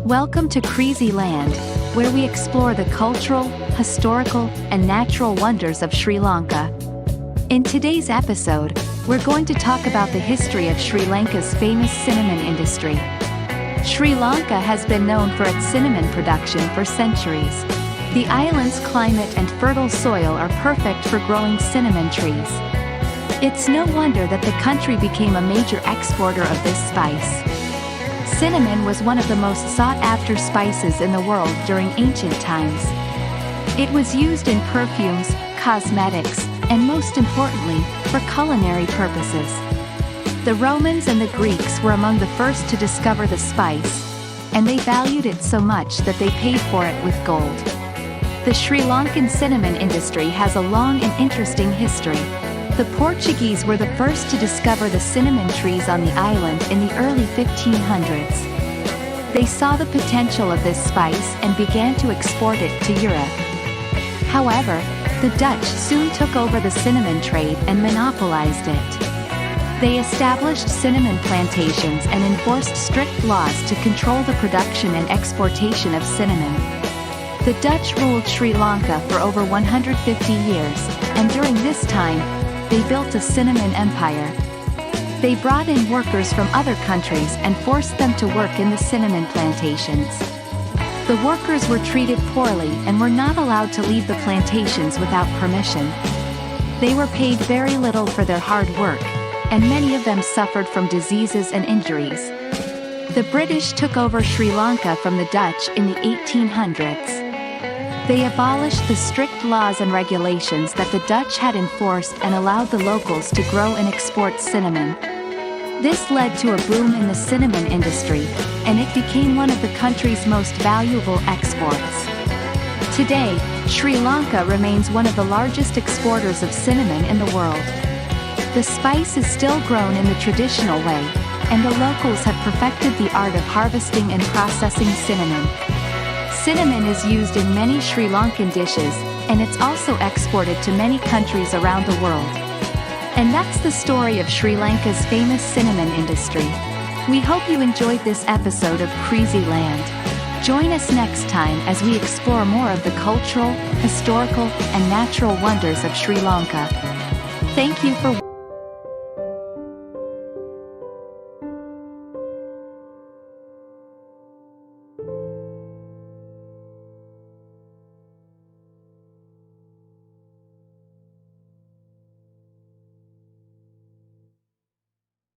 Welcome to Crazy Land, where we explore the cultural, historical, and natural wonders of Sri Lanka. In today's episode, we're going to talk about the history of Sri Lanka's famous cinnamon industry. Sri Lanka has been known for its cinnamon production for centuries. The island's climate and fertile soil are perfect for growing cinnamon trees. It's no wonder that the country became a major exporter of this spice. Cinnamon was one of the most sought-after spices in the world during ancient times. It was used in perfumes, cosmetics, and most importantly, for culinary purposes. The Romans and the Greeks were among the first to discover the spice, and they valued it so much that they paid for it with gold. The Sri Lankan cinnamon industry has a long and interesting history. The Portuguese were the first to discover the cinnamon trees on the island in the early 1500s. They saw the potential of this spice and began to export it to Europe. However, the Dutch soon took over the cinnamon trade and monopolized it. They established cinnamon plantations and enforced strict laws to control the production and exportation of cinnamon. The Dutch ruled Sri Lanka for over 150 years, and during this time, they built a cinnamon empire. They brought in workers from other countries and forced them to work in the cinnamon plantations. The workers were treated poorly and were not allowed to leave the plantations without permission. They were paid very little for their hard work, and many of them suffered from diseases and injuries. The British took over Sri Lanka from the Dutch in the 1800s. They abolished the strict laws and regulations that the Dutch had enforced and allowed the locals to grow and export cinnamon. This led to a boom in the cinnamon industry, and it became one of the country's most valuable exports. Today, Sri Lanka remains one of the largest exporters of cinnamon in the world. The spice is still grown in the traditional way, and the locals have perfected the art of harvesting and processing cinnamon. Cinnamon is used in many Sri Lankan dishes, and it's also exported to many countries around the world. And that's the story of Sri Lanka's famous cinnamon industry. We hope you enjoyed this episode of Crazy Land. Join us next time as we explore more of the cultural, historical, and natural wonders of Sri Lanka. Thank you for watching.